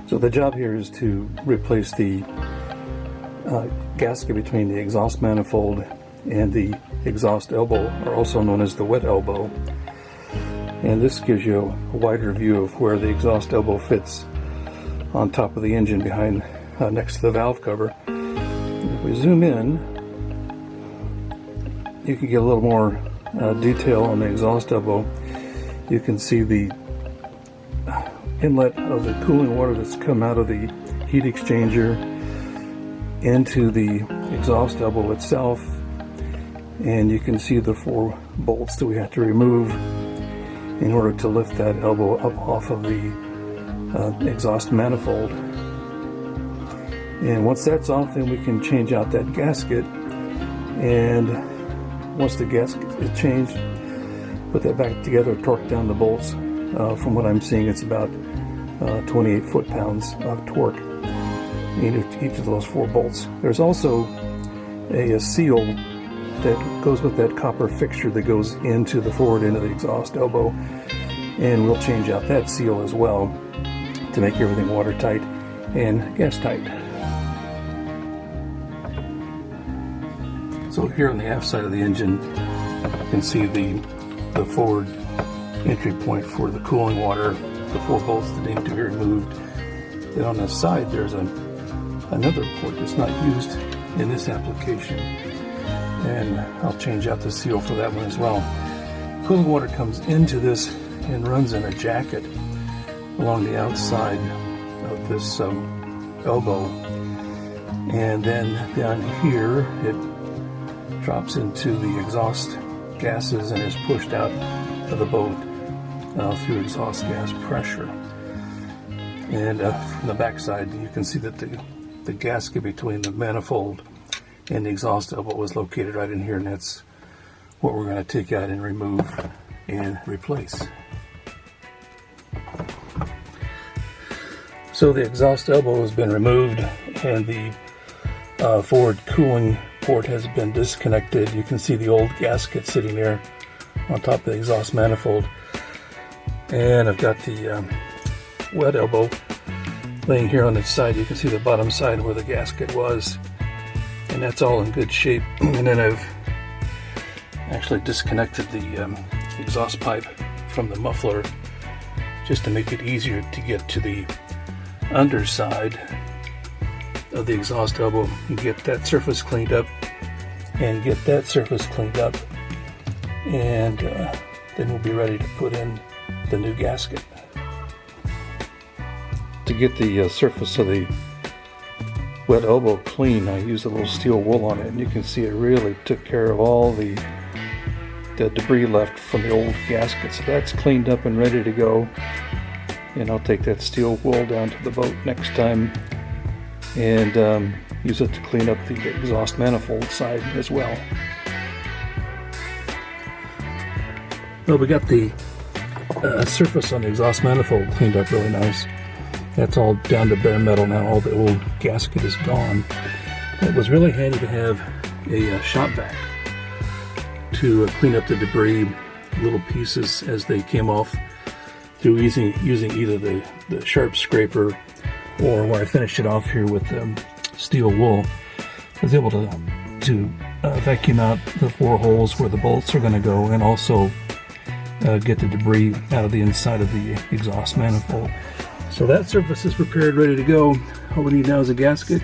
So the job here is to replace the gasket between the exhaust manifold and the exhaust elbow, or also known as the wet elbow. And this gives you a wider view of where the exhaust elbow fits on top of the engine behind next to the valve cover. And if we zoom in, you can get a little more detail on the exhaust elbow. You can see the inlet of the cooling water that's come out of the heat exchanger into the exhaust elbow itself, and you can see the 4 bolts that we have to remove in order to lift that elbow up off of the exhaust manifold. And once that's off, then we can change out that gasket, and once the gasket is changed, put that back together, torque down the bolts. From what I'm seeing, it's about 28 foot-pounds of torque in each of those 4 bolts. There's also a seal that goes with that copper fixture that goes into the forward end of the exhaust elbow, and we'll change out that seal as well to make everything watertight and gas tight. So here on the aft side of the engine, you can see the forward entry point for the cooling water, the 4 bolts that need to be removed. Then on the side there's another port that's not used in this application, and I'll change out the seal for that one as well. Cooling water comes into this and runs in a jacket along the outside of this elbow, and then down here it drops into the exhaust gases and is pushed out of the boat through exhaust gas pressure. And from the back side you can see that the gasket between the manifold and the exhaust elbow is located right in here, and that's what we're going to take out and remove and replace. So the exhaust elbow has been removed, and the forward cooling port has been disconnected. You can see the old gasket sitting there on top of the exhaust manifold, and I've got the wet elbow laying here on its side. You can see the bottom side where the gasket was, and that's all in good shape. And then I've actually disconnected the exhaust pipe from the muffler just to make it easier to get to the underside of the exhaust elbow and get that surface cleaned up, and get that surface cleaned up, and then we'll be ready to put in the new gasket. To get the surface of the wet elbow clean, I used a little steel wool on it, and you can see it really took care of all the debris left from the old gasket. So that's cleaned up and ready to go, and I'll take that steel wool down to the boat next time and use it to clean up the exhaust manifold side as well. Well, we got the surface on the exhaust manifold cleaned up really nice. That's all down to bare metal now. All the old gasket is gone. It was really handy to have a shop vac to clean up the debris, little pieces as they came off, through using either the sharp scraper, or where I finished it off here with steel wool. I was able to vacuum out the 4 holes where the bolts are going to go, and also get the debris out of the inside of the exhaust manifold. So that surface is prepared, ready to go. All we need now is a gasket,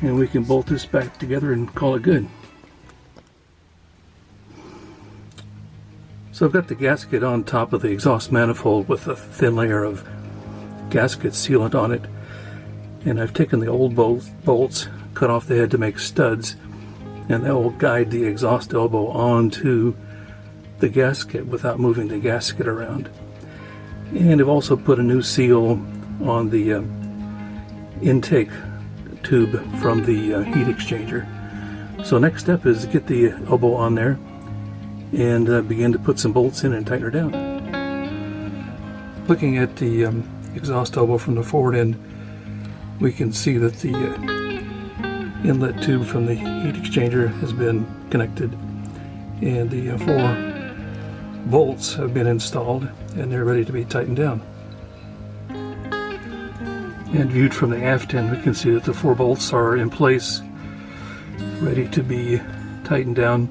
and we can bolt this back together and call it good. So I've got the gasket on top of the exhaust manifold with a thin layer of gasket sealant on it, and I've taken the old bolts, cut off the head to make studs, and that will guide the exhaust elbow onto the gasket without moving the gasket around. And I've also put a new seal on the intake tube from the heat exchanger. So next step is to get the elbow on there and begin to put some bolts in and tighten her down. Looking at the exhaust elbow from the forward end, we can see that the inlet tube from the heat exchanger has been connected, and the 4 bolts have been installed, and they're ready to be tightened down. And viewed from the aft end, we can see that the 4 bolts are in place, ready to be tightened down.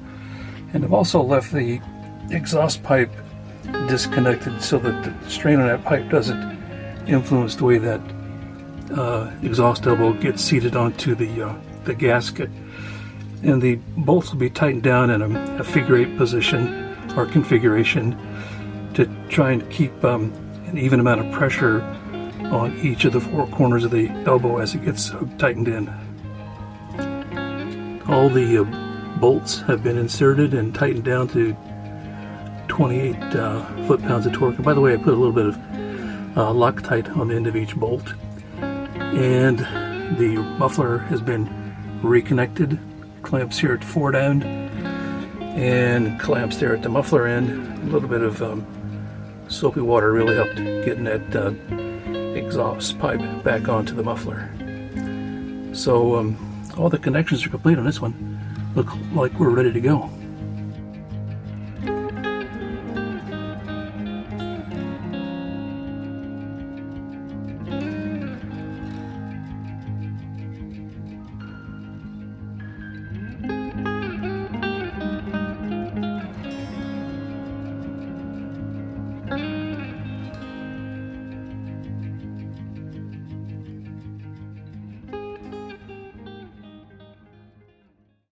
And I've also left the exhaust pipe disconnected so that the strain on that pipe doesn't influence the way that exhaust elbow gets seated onto the gasket. And the bolts will be tightened down in a figure 8 position or configuration to try and keep an even amount of pressure on each of the 4 corners of the elbow as it gets tightened in. All the bolts have been inserted and tightened down to 28 foot-pounds of torque. And by the way, I put a little bit of Loctite on the end of each bolt. And the muffler has been reconnected. Clamps here at the forward end and clamps there at the muffler end. A little bit of soapy water really helped getting that exhaust pipe back onto the muffler. So all the connections are complete on this one. Look like we're ready to go.